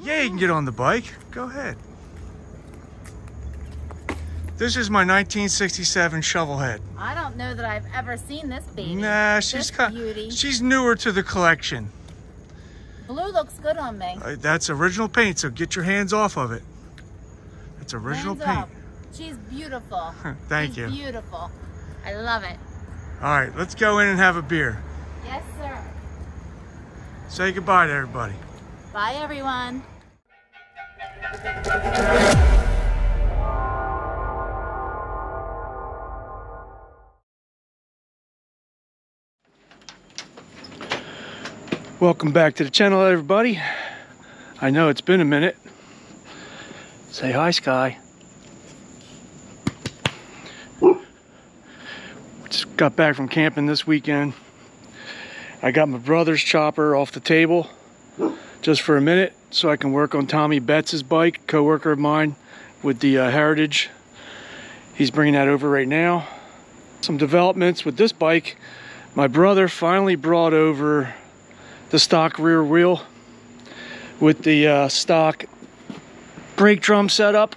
Yeah, you can get on the bike. Go ahead. This is my 1967 Shovelhead. I don't know that I've ever seen this baby. Nah, she's newer to the collection. Blue looks good on me. That's original paint, so get your hands off of it. It's original paint. Up. She's beautiful. Thank you. Beautiful. I love it. All right, let's go in and have a beer. Yes, sir. Say goodbye to everybody. Bye, everyone. Welcome back to the channel, everybody. I know it's been a minute. Say hi, Sky. Just got back from camping this weekend. I got my brother's chopper off the table just for a minute so I can work on Tommy Betts' bike, co-worker of mine with the Heritage. He's bringing that over right now. Some developments with this bike. My brother finally brought over the stock rear wheel with the stock brake drum setup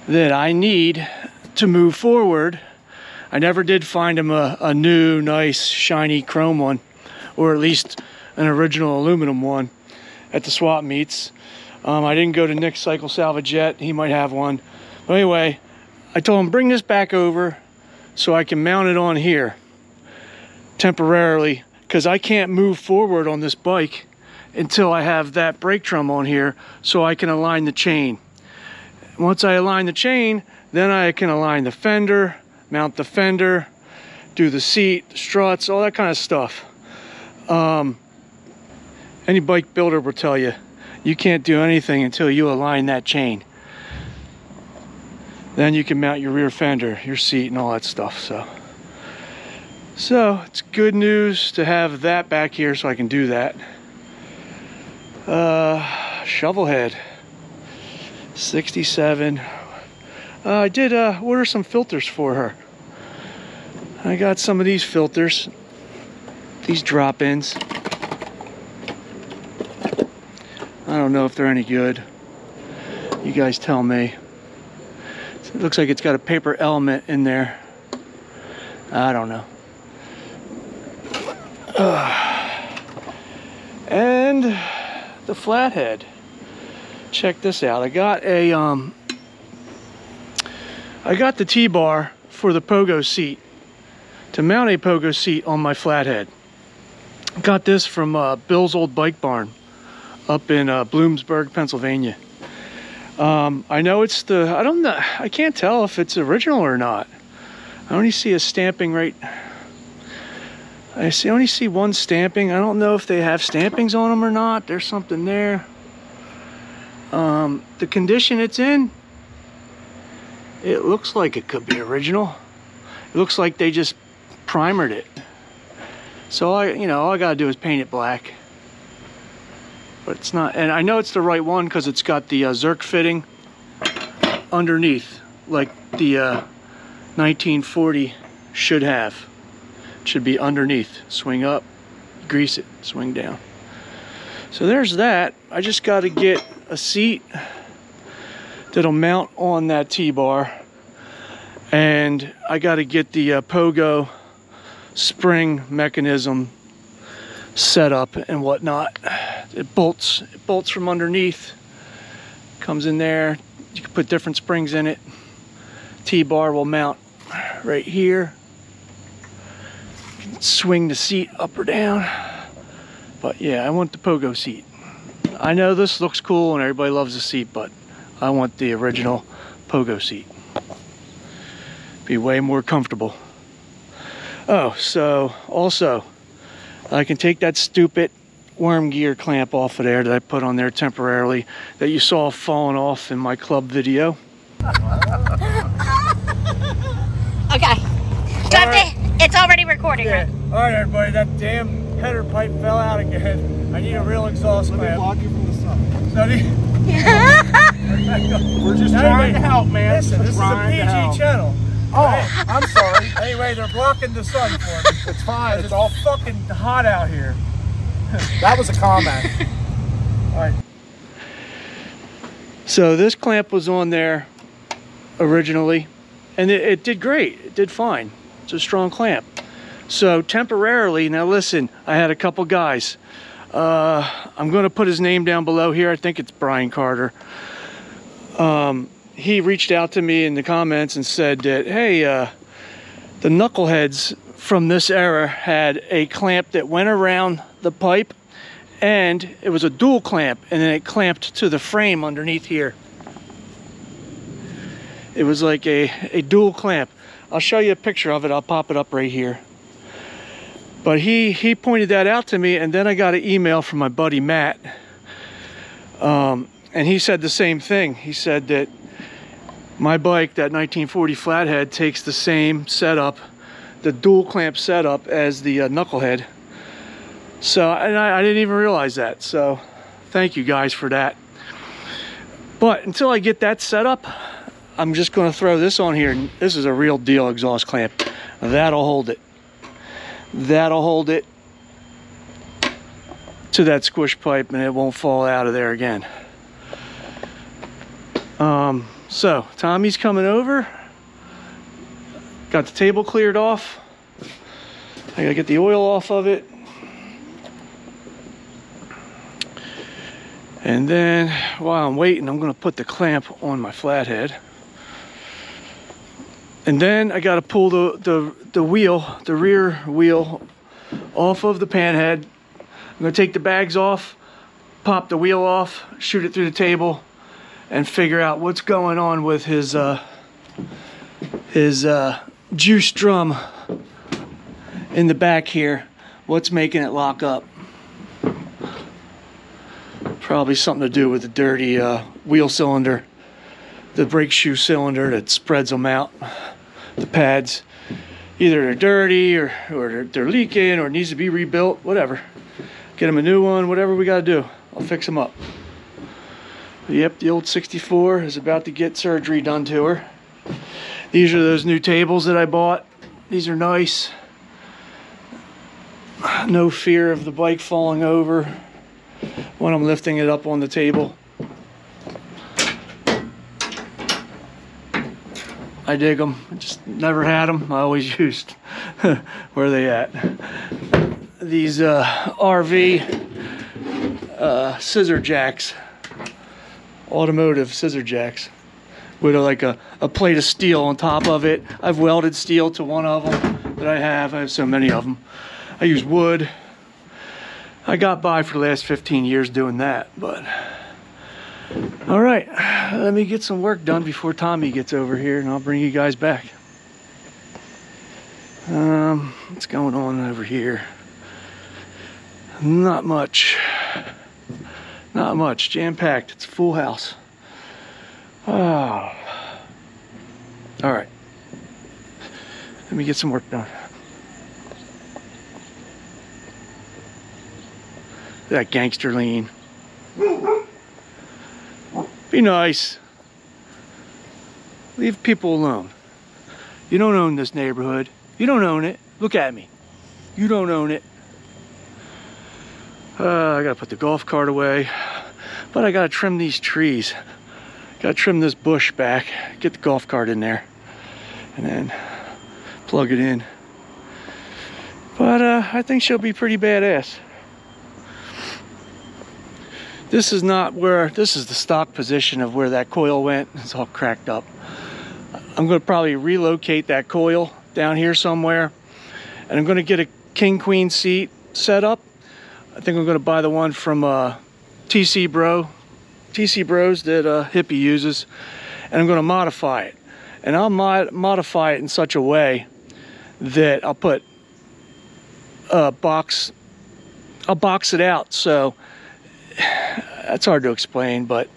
that I need to move forward. I never did find him a new, nice, shiny chrome one, or at least an original aluminum one at the swap meets. I didn't go to Nick's Cycle Salvage yet. He might have one. But anyway, I told him bring this back over so I can mount it on here temporarily, because I can't move forward on this bike until I have that brake drum on here so I can align the chain. Once I align the chain, then I can align the fender, mount the fender, do the seat, the struts, all that kind of stuff. Any bike builder will tell you, you can't do anything until you align that chain. Then you can mount your rear fender, your seat, and all that stuff. So it's good news to have that back here so I can do that. Shovelhead 67. I did order some filters for her. I got some of these filters, these drop-ins. I don't know if they're any good. You guys tell me. It looks like it's got a paper element in there. I don't know. And the flathead. Check this out. I got the T-bar for the pogo seat, to mount a pogo seat on my flathead. Got this from Bill's Old Bike Barn up in Bloomsburg, Pennsylvania. I know it's I don't know, I can't tell if it's original or not. I only see a stamping right. I only see one stamping. I don't know if they have stampings on them or not. There's something there. The condition it's in, it looks like it could be original. It looks like they just primered it. So all I gotta do is paint it black. But it's not, and I know it's the right one because it's got the Zerk fitting underneath, like the 1940 should have. Should be underneath. Swing up, grease it, swing down. So there's that. I just got to get a seat that'll mount on that T-bar, and I got to get the pogo spring mechanism set up and whatnot. It bolts from underneath, comes in there. You can put different springs in it. T-bar will mount right here. Swing the seat up or down. But yeah, I want the pogo seat. I know this looks cool and everybody loves the seat, but I want the original pogo seat. Be way more comfortable. Oh, so also I can take that stupid worm gear clamp off of there that I put on there temporarily that you saw falling off in my club video. Okay. Stop it. It's already recording, Yeah. right? All right, everybody, that damn header pipe fell out again. I need a real exhaust clamp. Let me block you from the sun. We're just trying to help, man. Listen, this is a PG channel. Oh, I'm sorry. Anyway, they're blocking the sun for me. It's fine. It's all fucking hot out here. That was a comment. All right. So this clamp was on there originally, and it did great. It did fine. It's a strong clamp. So temporarily, now listen, I had a couple guys. I'm going to put his name down below here. I think it's Brian Carter. He reached out to me in the comments and said that, hey, the knuckleheads from this era had a clamp that went around the pipe, and it was a dual clamp, and then it clamped to the frame underneath here. It was like a dual clamp. I'll show you a picture of it. I'll pop it up right here. But he pointed that out to me, and then I got an email from my buddy Matt, and he said the same thing. He said that my bike, that 1940 Flathead, takes the same setup, the dual clamp setup, as the knucklehead. So, and I didn't even realize that. So thank you guys for that. But until I get that set up, I'm just going to throw this on here. This is a real deal exhaust clamp. That'll hold it. That'll hold it to that squish pipe, and it won't fall out of there again. So Tommy's coming over. Got the table cleared off. I gotta get the oil off of it. And then while I'm waiting, I'm gonna put the clamp on my flathead. And then I gotta pull the wheel, the rear wheel, off of the panhead. I'm gonna take the bags off, pop the wheel off, shoot it through the table, and figure out what's going on with his juice drum in the back here. What's making it lock up? Probably something to do with the dirty wheel cylinder, the brake shoe cylinder that spreads them out. The pads, either they're dirty or they're leaking or it needs to be rebuilt, whatever. Get them a new one, whatever we gotta do. I'll fix them up. Yep, the old 64 is about to get surgery done to her. These are those new tables that I bought. These are nice. No fear of the bike falling over when I'm lifting it up on the table. I dig them. I just never had them. I always used. Where are they at? These RV scissor jacks. Automotive scissor jacks. With like a plate of steel on top of it. I've welded steel to one of them that I have. I have so many of them. I use wood. I got by for the last 15 years doing that, but... All right, let me get some work done before Tommy gets over here, and I'll bring you guys back. What's going on over here? Not much. Not much. Jam-packed. It's a full house. Oh. All right. Let me get some work done. That gangster lean. Be nice. Leave people alone. You don't own this neighborhood. You don't own it. Look at me. You don't own it. I gotta put the golf cart away. But I gotta trim these trees. Gotta trim this bush back. Get the golf cart in there. And then plug it in. But I think she'll be pretty badass. This is not where, this is the stock position of where that coil went. It's all cracked up. I'm going to probably relocate that coil down here somewhere. And I'm going to get a king queen seat set up. I think I'm going to buy the one from TC Bros that Hippie uses. And I'm going to modify it. And I'll modify it in such a way that I'll put a box, I'll box it out. So that's hard to explain, but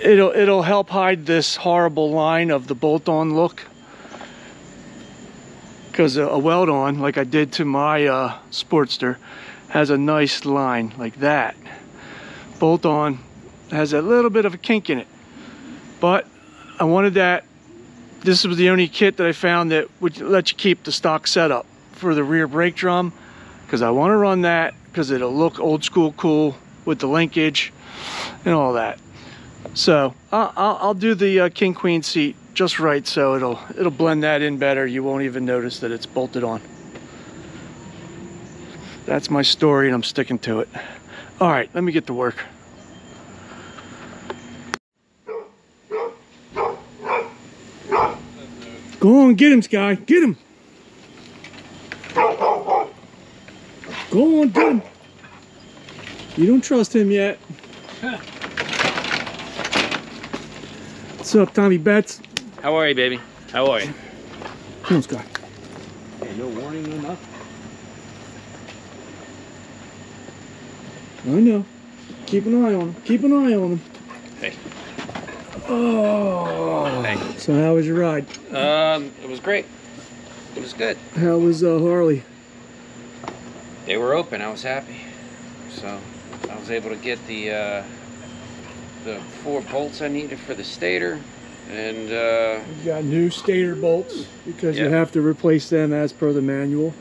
it'll help hide this horrible line of the bolt-on look. Because a weld-on, like I did to my Sportster, has a nice line like that. Bolt-on has a little bit of a kink in it, but I wanted that. This was the only kit that I found that would let you keep the stock setup for the rear brake drum, because I want to run that because it'll look old school cool with the linkage and all that. So I'll do the king queen seat just right, so it'll blend that in better. You won't even notice that it's bolted on. That's my story, and I'm sticking to it. All right, let me get to work. Go on, get him, Sky. Get him. Go on, get him. You don't trust him yet. What's up, Tommy Betts? How are you, baby? How are you? Come on, Sky. Hey, no warning, no nothing. I know. Keep an eye on him. Keep an eye on him. Hey. Oh. Hey. So how was your ride? It was great. It was good. How was Harley? They were open. I was happy. So I was able to get the 4 bolts I needed for the stator, and You got new stator bolts because you Yep. have to replace them as per the manual.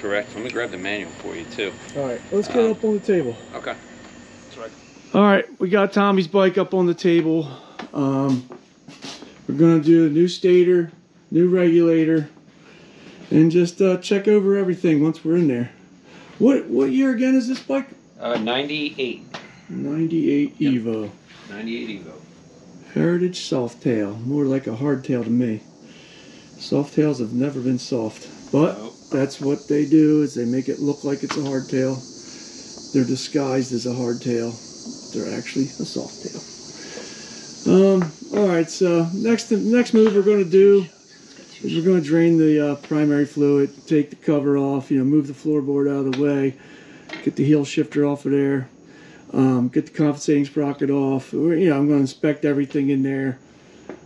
correct. Let me grab the manual for you too. All right, let's get up on the table. Okay. That's right. All right, we got Tommy's bike up on the table. We're gonna do a new stator, new regulator, and just check over everything once we're in there. What year again is this bike? 98. 98 Yep. Evo. 98 Evo. Heritage Softail, more like a hardtail to me. Softails have never been soft, but Nope. that's what they do, is they make it look like it's a hardtail. They're disguised as a hardtail. They're actually a softail. All right, so next move we're going to do is we're going to drain the primary fluid, take the cover off, move the floorboard out of the way, get the heel shifter off of there, get the compensating sprocket off. I'm going to inspect everything in there,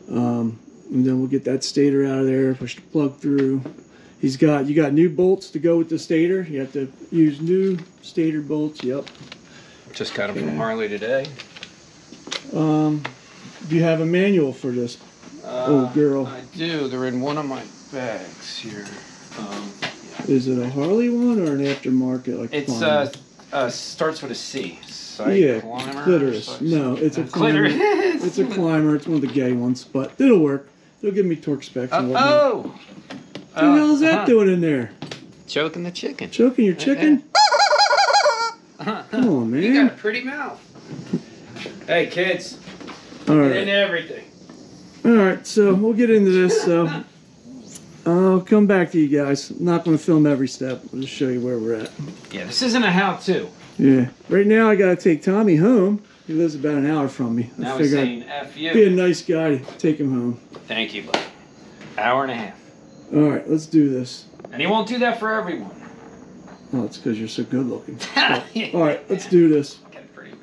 and then we'll get that stator out of there, push the plug through. You got new bolts to go with the stator. You have to use new stator bolts. Yep. Just got them from Harley today. Do you have a manual for this? Oh, girl. I do. They're in one of my bags here. Is it a Harley one or an aftermarket? Like It's Climber? starts with a C. Yeah, Climber, Clitoris. No, it's a Climber. Clitoris. It's a Climber. It's one of the gay ones, but it'll work. It'll give me torque specs and whatnot. Oh! What the hell is that doing in there? Choking the chicken. Choking your chicken? Come on, man. You got a pretty mouth. Hey, kids. All Get right. into everything. All right, so we'll get into this. So I'll come back to you guys. I'm not going to film every step. I'll just show you where we're at. Yeah, this isn't a how-to. Yeah. Right now, I got to take Tommy home. He lives about an hour from me. I Now he's figured saying F I'd be a you. nice guy to take him home. Thank you, bud. Hour and a half. All right, let's do this. And he won't do that for everyone. Oh, it's because you're so good looking. Yeah. All right, let's do this. Got a pretty mouth.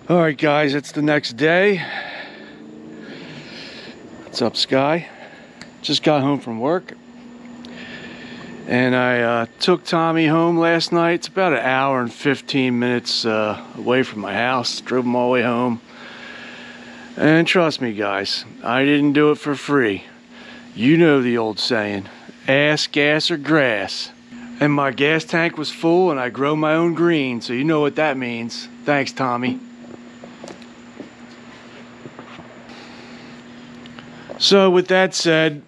All right, guys, it's the next day. What's up, Sky? Just got home from work. And I took Tommy home last night. It's about an hour and 15 minutes away from my house. Drove him all the way home. And trust me, guys, I didn't do it for free. You know the old saying, ass, gas, or grass. And my gas tank was full and I grow my own green, so you know what that means. Thanks, Tommy. So with that said,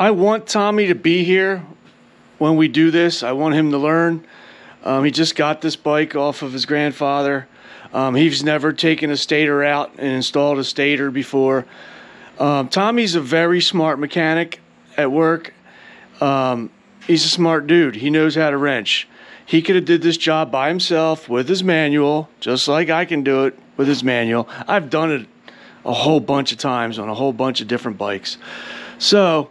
I want Tommy to be here when we do this. I want him to learn. He just got this bike off of his grandfather. He's never taken a stator out and installed a stator before. Tommy's a very smart mechanic at work. He's a smart dude. He knows how to wrench. He could have did this job by himself with his manual, just like I can do it with his manual. I've done it a whole bunch of times on a whole bunch of different bikes. So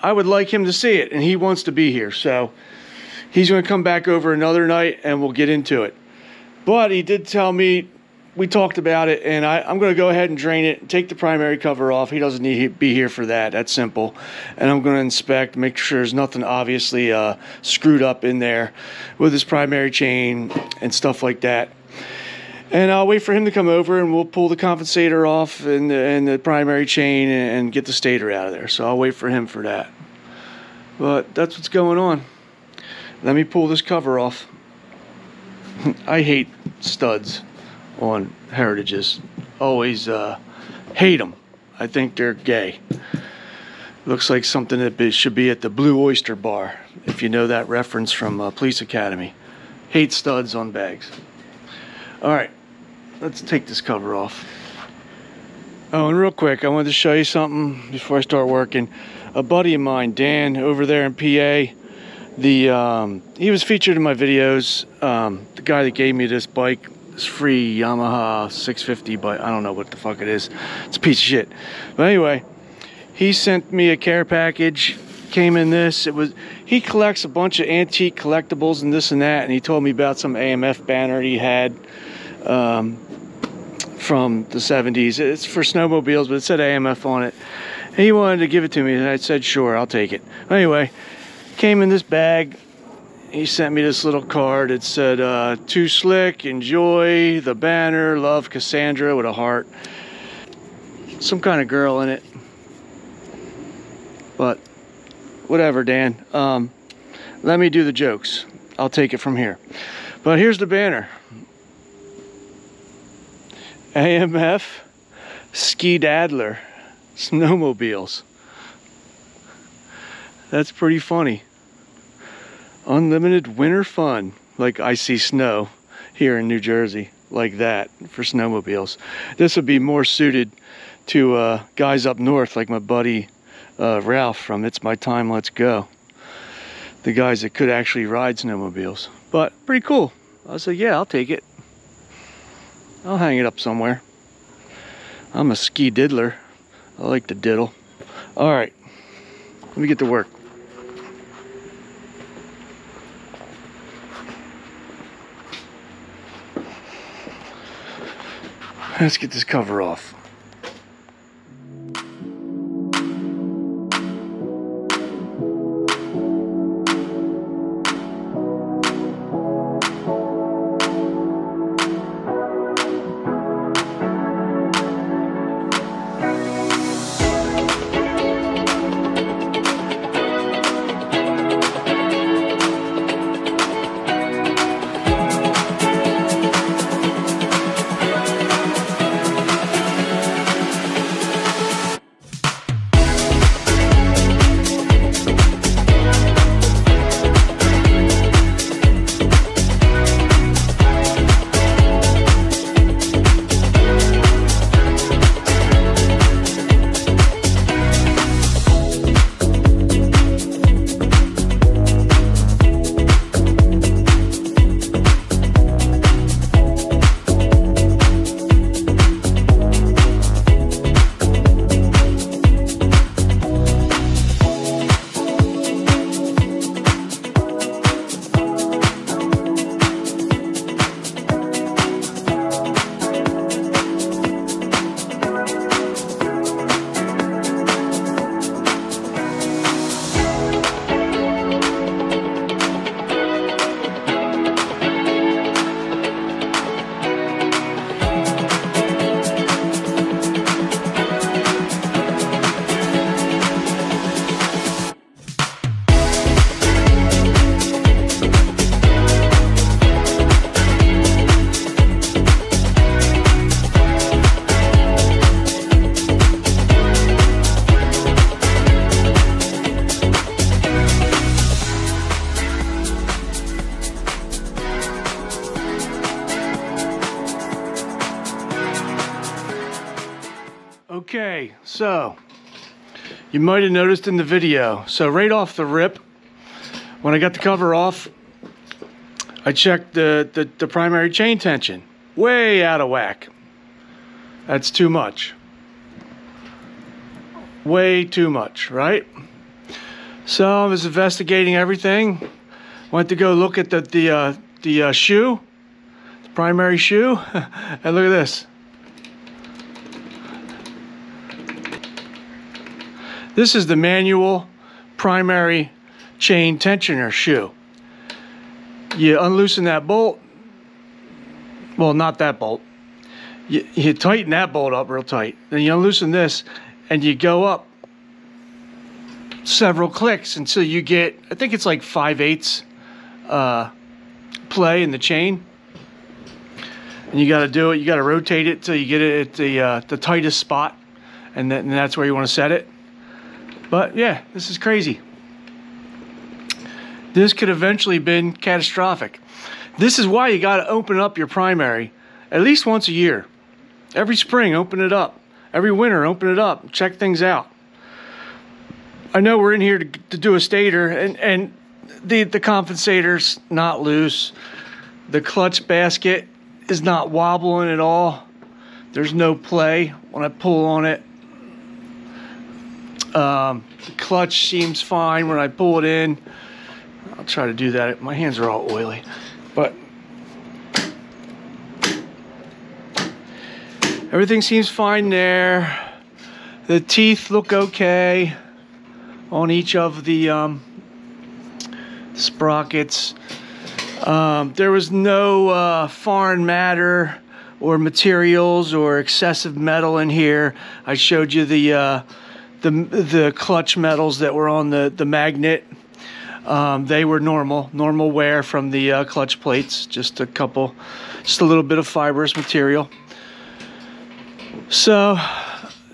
I would like him to see it, and he wants to be here. So he's going to come back over another night and we'll get into it. But he did tell me, we talked about it, and I'm going to go ahead and drain it and take the primary cover off. He doesn't need to be here for that. That's simple. And I'm going to inspect, make sure there's nothing obviously screwed up in there with his primary chain and stuff like that. And I'll wait for him to come over, and we'll pull the compensator off and the primary chain and get the stator out of there. So I'll wait for him for that. But that's what's going on. Let me pull this cover off. I hate studs on Heritages. Always hate them. I think they're gay. Looks like something that should be at the Blue Oyster Bar, if you know that reference from Police Academy. Hate studs on bags. Alright, let's take this cover off. Oh, and real quick, I wanted to show you something before I start working. A buddy of mine, Dan, over there in PA, he was featured in my videos. The guy that gave me this bike, this free Yamaha 650 bike, I don't know what the fuck it is. It's a piece of shit. But anyway, he sent me a care package. Came in this. He collects a bunch of antique collectibles and this and that, and he told me about some AMF banner he had from the 70s. It's for snowmobiles, but it said AMF on it. And he wanted to give it to me, and I said, sure, I'll take it. Anyway, came in this bag. He sent me this little card. It said, "Too slick, enjoy the banner, love Cassandra," with a heart. Some kind of girl in it. But whatever, Dan. Let me do the jokes. I'll take it from here. But here's the banner. AMF Ski Daddler snowmobiles. That's pretty funny. Unlimited winter fun, like icy snow here in New Jersey, like that for snowmobiles. This would be more suited to guys up north, like my buddy Ralph from It's My Time, Let's Go. The guys that could actually ride snowmobiles. But pretty cool. I said, yeah, I'll take it. I'll hang it up somewhere. I'm a ski diddler. I like to diddle. All right, let me get to work. Let's get this cover off. Okay, so you might have noticed in the video, so right off the rip, when I got the cover off, I checked the primary chain tension. Way out of whack. That's too much. Way too much, right? So I was investigating everything. Went to go look at the shoe, the primary shoe, and look at this. This is the manual primary chain tensioner shoe. You unloosen that bolt. Well, not that bolt. You tighten that bolt up real tight. Then you unloosen this and you go up several clicks until you get, I think it's like 5/8 play in the chain. And you got to do it. You got to rotate it till you get it at the tightest spot, and that's where you want to set it. But yeah, this is crazy. This could eventually been catastrophic. This is why you got to open up your primary at least once a year. Every spring, open it up. Every winter, open it up. Check things out. I know we're in here to do a stator, and the compensator's not loose. The clutch basket is not wobbling at all. There's no play when I pull on it. The clutch seems fine when I pull it in. I'll try to do that. My hands are all oily, but everything seems fine there. The teeth look okay on each of the sprockets. There was no foreign matter or materials or excessive metal in here. I showed you the clutch metals that were on the magnet. They were normal wear from the clutch plates. Just a little bit of fibrous material. So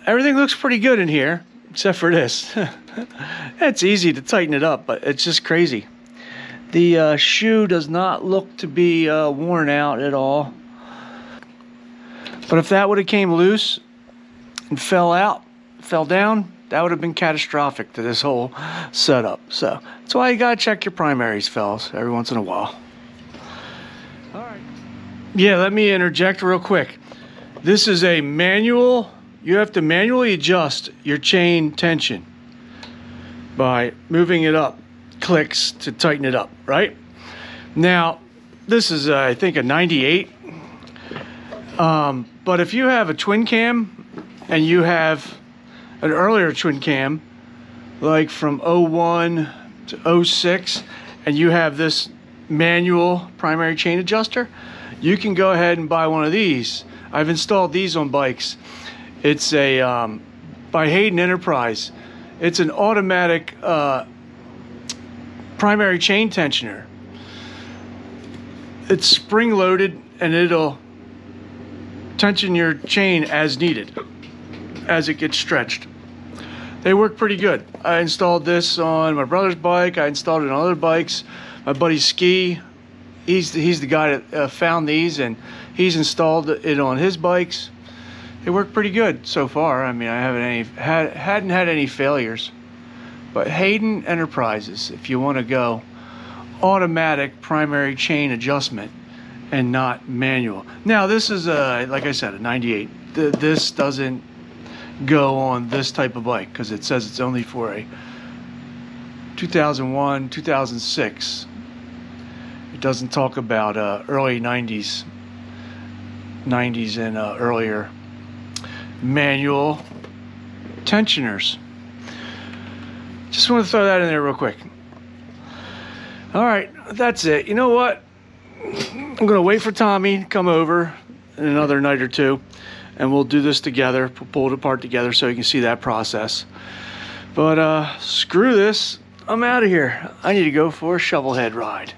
everything looks pretty good in here, except for this. It's easy to tighten it up, but it's just crazy. The shoe does not look to be worn out at all. But if that would have came loose and fell down, that would have been catastrophic to this whole setup. So that's why you gotta check your primaries, fellas, every once in a while. All right. Yeah, let me interject real quick. This is a manual. You have to manually adjust your chain tension by moving it up clicks to tighten it up, right? Now, this is, I think, a 98. But if you have a twin cam and you have an earlier twin cam, like from 01 to 06, and you have this manual primary chain adjuster, you can go ahead and buy one of these. I've installed these on bikes. It's a by Hayden Enterprise. It's an automatic primary chain tensioner. It's spring loaded, and it'll tension your chain as needed as it gets stretched. They work pretty good. I installed this on my brother's bike. I installed it on other bikes. My buddy Ski, he's the guy that found these, and he's installed it on his bikes. They work pretty good so far. I mean, I hadn't had any failures. But Hayden Enterprises, if you want to go automatic primary chain adjustment and not manual. Now this is like I said, a 98. This doesn't go on this type of bike because it says it's only for a 2001, 2006. It doesn't talk about early 90s and earlier manual tensioners. Just want to throw that in there real quick. All right, that's it. You know what? I'm going to wait for Tommy to come over in another night or two, and we'll do this together, pull it apart together so you can see that process. But screw this. I'm out of here. I need to go for a shovelhead ride.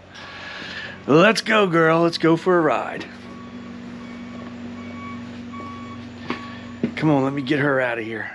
Let's go, girl. Let's go for a ride. Come on, let me get her out of here.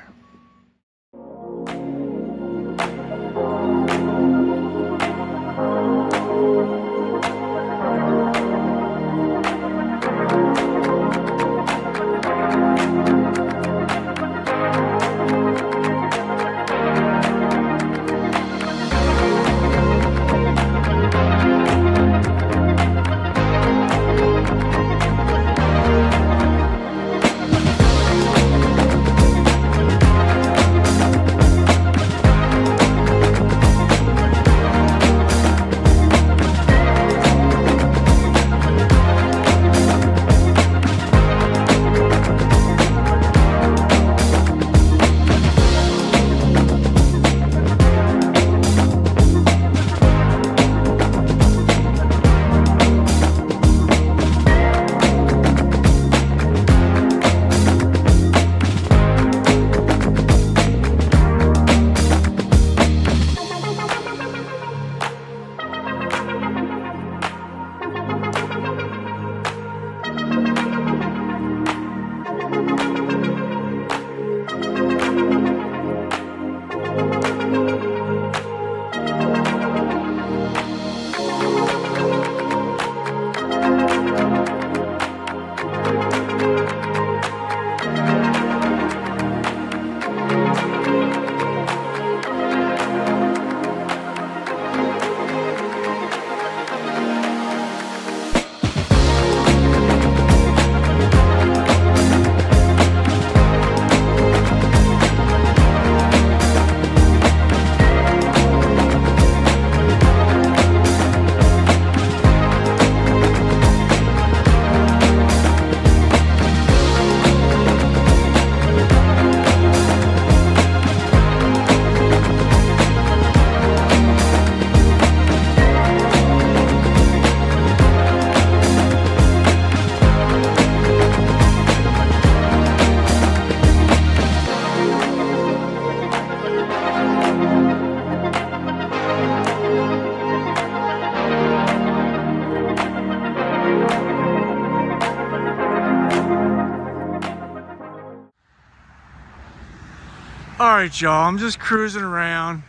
Alright, y'all, I'm just cruising around,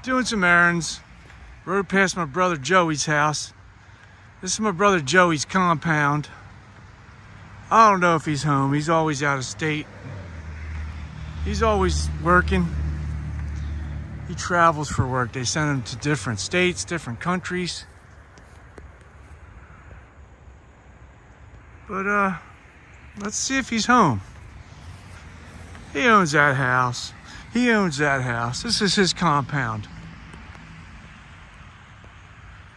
doing some errands. Rode past my brother Joey's house. This is my brother Joey's compound. I don't know if he's home. He's always out of state. He's always working. He travels for work. They send him to different states, different countries. But let's see if he's home. He owns that house. He owns that house. This is his compound.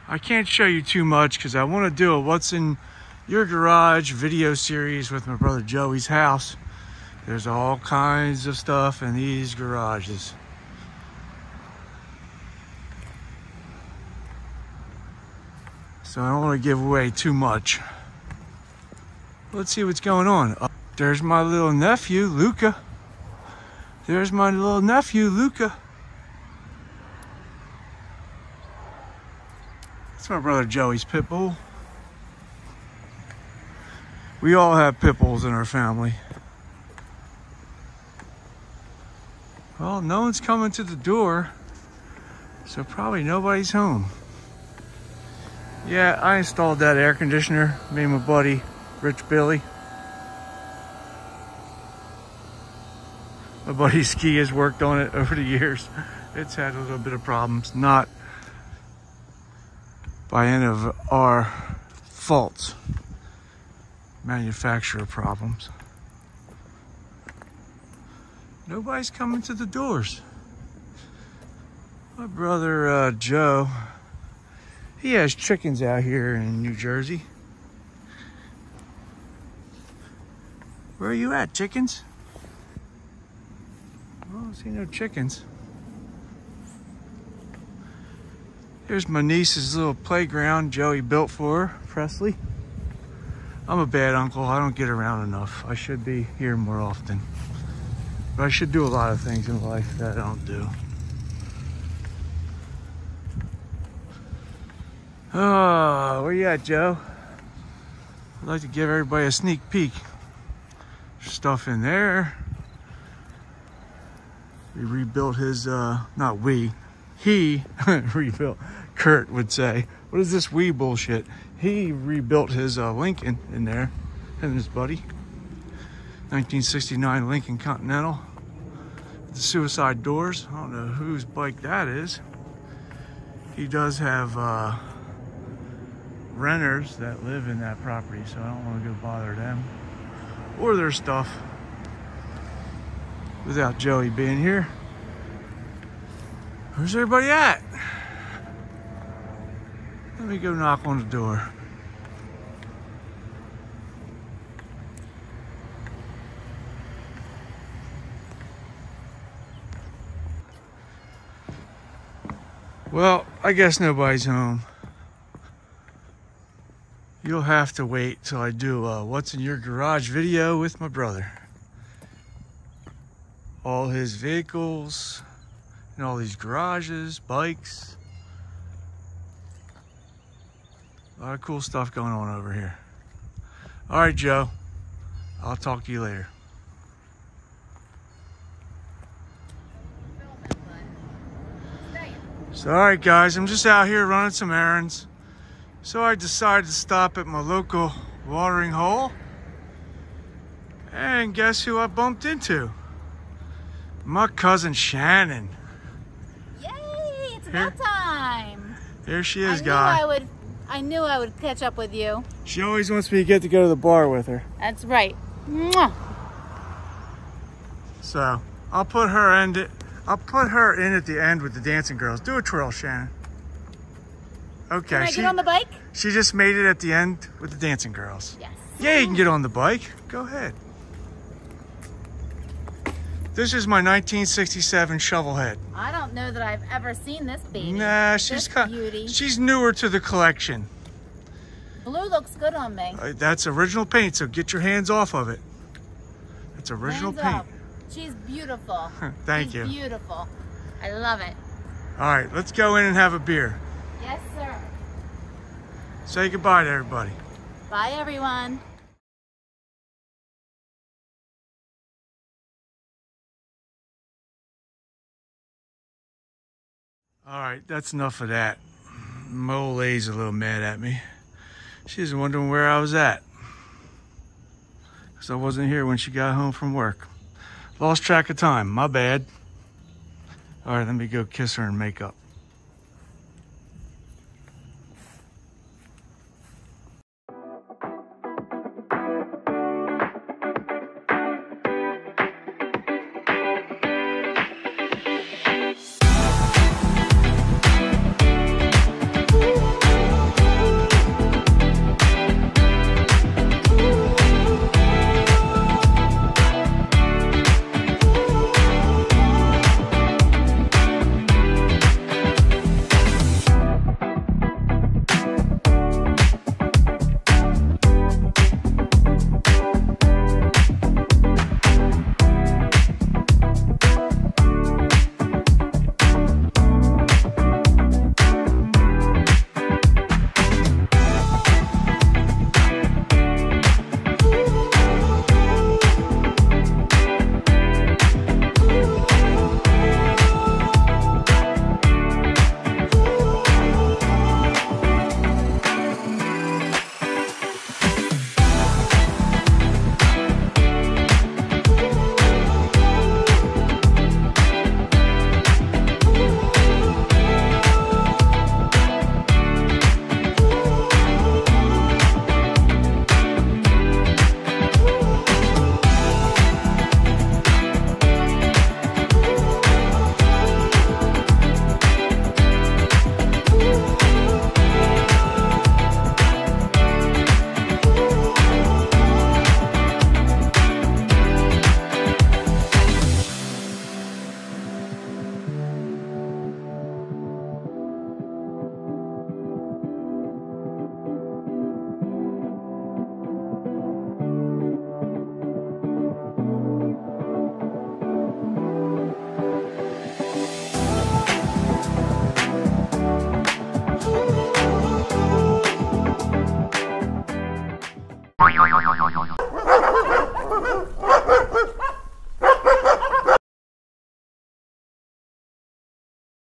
I can't show you too much because I want to do a What's in Your Garage video series with my brother Joey's house. There's all kinds of stuff in these garages. So I don't want to give away too much. Let's see what's going on. There's my little nephew, Luca. There's my little nephew, Luca. That's my brother Joey's pit bull. We all have pit bulls in our family. Well, no one's coming to the door, so probably nobody's home. Yeah, I installed that air conditioner, me and my buddy, Rich Billy. My buddy Ski has worked on it over the years. It's had a little bit of problems, not by any of our faults, manufacturer problems. Nobody's coming to the doors. My brother Joe, he has chickens out here in New Jersey. Where are you at, chickens? I don't see no chickens. Here's my niece's little playground Joey built for her, Presley. I'm a bad uncle. I don't get around enough. I should be here more often. But I should do a lot of things in life that I don't do. Oh, where you at, Joe? I'd like to give everybody a sneak peek. There's stuff in there. We rebuilt his, not we, he rebuilt, Kurt would say. What is this we bullshit? He rebuilt his Lincoln in there, him and his buddy. 1969 Lincoln Continental. The suicide doors. I don't know whose bike that is. He does have renters that live in that property, so I don't want to go bother them or their stuff without Joey being here. Where's everybody at? Let me go knock on the door. Well, I guess nobody's home. You'll have to wait till I do a What's in Your Garage video with my brother. All his vehicles and all these garages, bikes. A lot of cool stuff going on over here. All right, Joe. I'll talk to you later. So, all right, guys, I'm just out here running some errands. So I decided to stop at my local watering hole. And guess who I bumped into? My cousin Shannon. Yay! It's about time. Here she is, guys. I knew I would catch up with you. She always wants me to get to go to the bar with her. That's right. Mwah. So I'll put her in at the end with the dancing girls. Do a twirl, Shannon. Okay. Can I get on the bike? She just made it at the end with the dancing girls. Yes. Yeah, you can get on the bike. Go ahead. This is my 1967 Shovelhead. I don't know that I've ever seen this baby. Nah, beauty. she's newer to the collection. Blue looks good on me. That's original paint, so get your hands off of it. It's original Hands paint. up. She's beautiful. Thank you. She's beautiful. I love it. All right, let's go in and have a beer. Yes, sir. Say goodbye to everybody. Bye, everyone. All right, that's enough of that. My old lady's a little mad at me. She's wondering where I was at, because I wasn't here when she got home from work. Lost track of time, my bad. All right, let me go kiss her and make up.